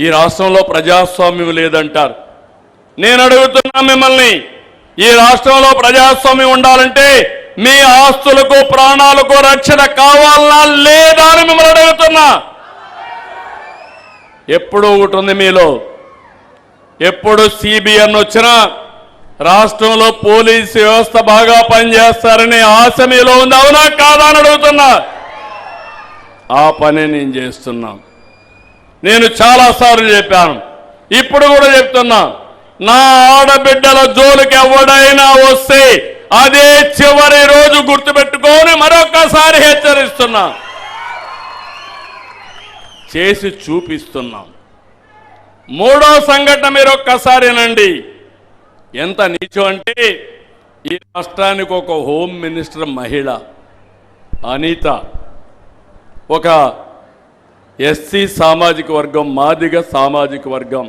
ఈ రాష్ట్రంలో ప్రజాస్వామ్యం లేదంటారు. నేను అడుగుతున్నా మిమ్మల్ని, ఈ రాష్ట్రంలో ప్రజాస్వామ్యం ఉండాలంటే మీ ఆస్తులకు ప్రాణాలకు రక్షణ కావాలనా లేదా అని మిమ్మల్ని అడుగుతున్నా. ఎప్పుడు ఒకటి ఉంది మీలో, ఎప్పుడు సిబిఎన్ వచ్చినా రాష్ట్రంలో పోలీసు వ్యవస్థ బాగా పనిచేస్తారనే ఆశ మీలో ఉంది, అవునా కాదా అని అడుగుతున్నా. ఆ పని నేను చేస్తున్నా. నేను చాలాసార్లు చెప్పాను, ఇప్పుడు కూడా చెప్తున్నా, నా ఆడబిడ్డల జోలికి ఎవడైనా వస్తే అదే చివరి రోజు గుర్తుపెట్టుకొని మరొకసారి హెచ్చరిస్తున్నా, చేసి చూపిస్తున్నాం. మూడో సంఘటన మీరు ఒక్కసారినండి. ఎంత నీచం అంటే, ఈ రాష్ట్రానికి ఒక హోమ్ మినిస్టర్ మహిళ అనిత, ఒక ఎస్సీ సామాజిక వర్గం, మాదిగ సామాజిక వర్గం,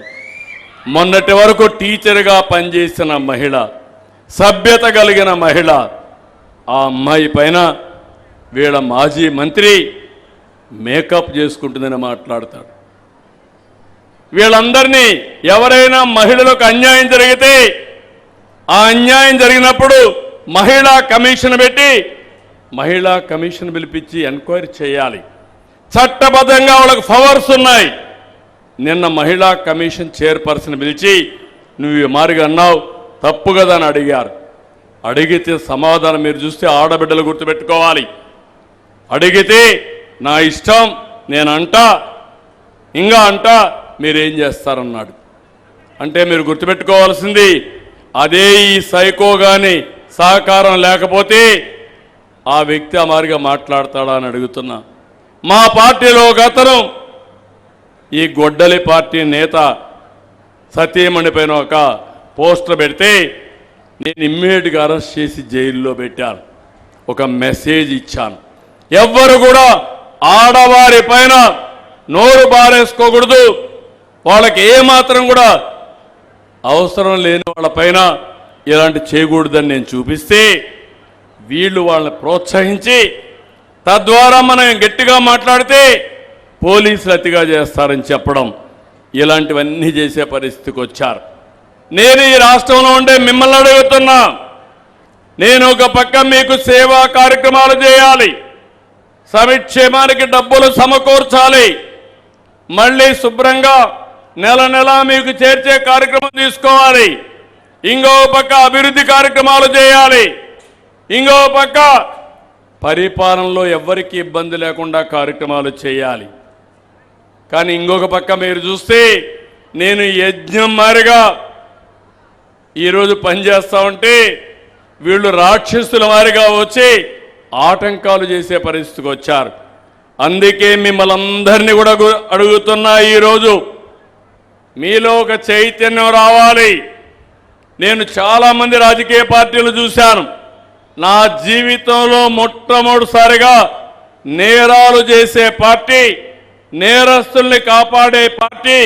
మొన్నటి వరకు టీచర్గా పనిచేసిన మహిళ, సభ్యత కలిగిన మహిళ. ఆ అమ్మాయి పైన వీళ్ళ మాజీ మంత్రి మేకప్ చేసుకుంటుందని మాట్లాడతాడు. వీళ్ళందరినీ, ఎవరైనా మహిళలకు అన్యాయం జరిగితే ఆ అన్యాయం జరిగినప్పుడు మహిళా కమిషన్ పెట్టి, మహిళా కమిషన్ పిలిపించి ఎంక్వైరీ చేయాలి. చట్టబద్ధంగా వాళ్ళకు పవర్స్ ఉన్నాయి. నిన్న మహిళా కమిషన్ చైర్పర్సన్ పిలిచి, నువ్వు ఈ మారిగా అన్నావు తప్పు కదా అని అడిగారు. అడిగితే సమాధానం మీరు చూస్తే ఆడబిడ్డలు గుర్తుపెట్టుకోవాలి. అడిగితే నా ఇష్టం, నేను అంటా, ఇంకా అంటా, మీరేం చేస్తారన్నాడు. అంటే మీరు గుర్తుపెట్టుకోవాల్సింది, అదే ఈ సైకో గాని సహకారం లేకపోతే ఆ వ్యక్తి ఆ మారిగా మాట్లాడతాడా అని అడుగుతున్నా. మా పార్టీలో ఒక అతను, ఈ గొడ్డలి పార్టీ నేత సతీమణి పైన ఒక పోస్టర్ పెడితే నేను ఇమ్మీడియట్గా అరెస్ట్ చేసి జైల్లో పెట్టాను. ఒక మెసేజ్ ఇచ్చాను, ఎవ్వరు కూడా ఆడవారి పైన నోరు బారేసుకోకూడదు, వాళ్ళకి ఏమాత్రం కూడా అవసరం లేని వాళ్ళ పైన ఇలాంటి చేయకూడదని నేను చూపిస్తే, వీళ్ళు వాళ్ళని ప్రోత్సహించి తద్వారా మనం గట్టిగా మాట్లాడితే పోలీసులు అతిగా చేస్తారని చెప్పడం, ఇలాంటివన్నీ చేసే పరిస్థితికి వచ్చారు. నేను ఈ రాష్ట్రంలో ఉండే మిమ్మల్ని అడుగుతున్నా, నేను ఒక పక్క మీకు సేవా కార్యక్రమాలు చేయాలి, సంక్షేమానికి డబ్బులు సమకూర్చాలి, మళ్ళీ శుభ్రంగా నెల నెల మీకు చేర్చే కార్యక్రమం తీసుకోవాలి, ఇంకో పక్క అభివృద్ధి కార్యక్రమాలు చేయాలి, ఇంకో పక్క పరిపాలనలో ఎవ్వరికి ఇబ్బంది లేకుండా కార్యక్రమాలు చేయాలి. కానీ ఇంకొక పక్క మీరు చూస్తే నేను యజ్ఞం మారిగా ఈరోజు పనిచేస్తా ఉంటే వీళ్ళు రాక్షసుల వారిగా వచ్చి ఆటంకాలు చేసే పరిస్థితికి వచ్చారు. అందుకే మిమ్మల్ని అందరినీ కూడా అడుగుతున్నా, ఈరోజు మీలో ఒక చైతన్యం రావాలి. నేను చాలామంది రాజకీయ పార్టీలు చూశాను. నా జీవితంలో మొట్టమొదటిసారిగా నేరాలు చేసే పార్టీ, నేరస్తుల్ని కాపాడే పార్టీ,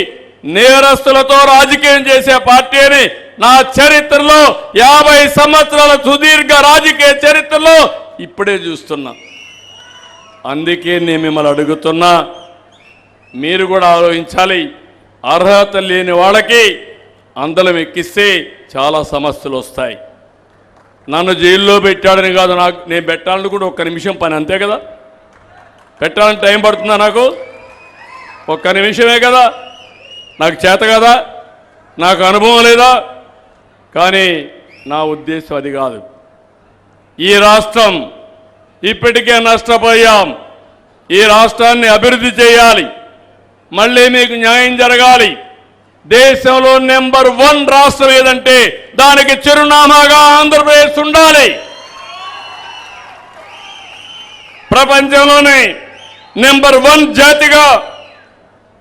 నేరస్తులతో రాజకీయం చేసే పార్టీ అని నా చరిత్రలో 50 సంవత్సరాల సుదీర్ఘ రాజకీయ చరిత్రలో ఇప్పుడే చూస్తున్నా. అందుకే నేను మిమ్మల్ని అడుగుతున్నా, మీరు కూడా ఆలోచించాలి. అర్హత లేని వాళ్ళకి అందలం ఎక్కిస్తే చాలా సమస్యలు వస్తాయి. నన్ను జైల్లో పెట్టాడని కాదు, నేను పెట్టాలని కూడా ఒక్క నిమిషం పని, అంతే కదా. పెట్టాలని టైం పడుతుందా? నాకు ఒక్క నిమిషమే కదా, నాకు చేత కదా, నాకు అనుభవం లేదా. కానీ నా ఉద్దేశం అది కాదు. ఈ రాష్ట్రం ఇప్పటికే నష్టపోయాం. ఈ రాష్ట్రాన్ని అభివృద్ధి చేయాలి, మళ్ళీ మీకు న్యాయం జరగాలి. దేశంలో నెంబర్ 1 రాష్ట్రం ఏదంటే దానికి చిరునామాగా ఆంధ్రప్రదేశ్ ఉండాలి. ప్రపంచంలోనే నెంబర్ 1 జాతిగా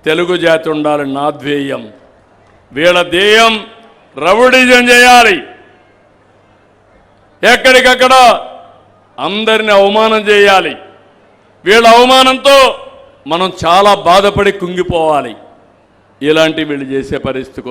తెలుగు జాతి ఉండాలని నా ధ్యేయం. వీళ్ళ ధ్యేయం రౌడీజం చేయాలి, ఎక్కడికక్కడ అందరిని అవమానం చేయాలి. వీళ్ళ అవమానంతో మనం చాలా బాధపడి కుంగిపోవాలి. ఇలాంటి వీళ్ళు చేసే పరిస్థితి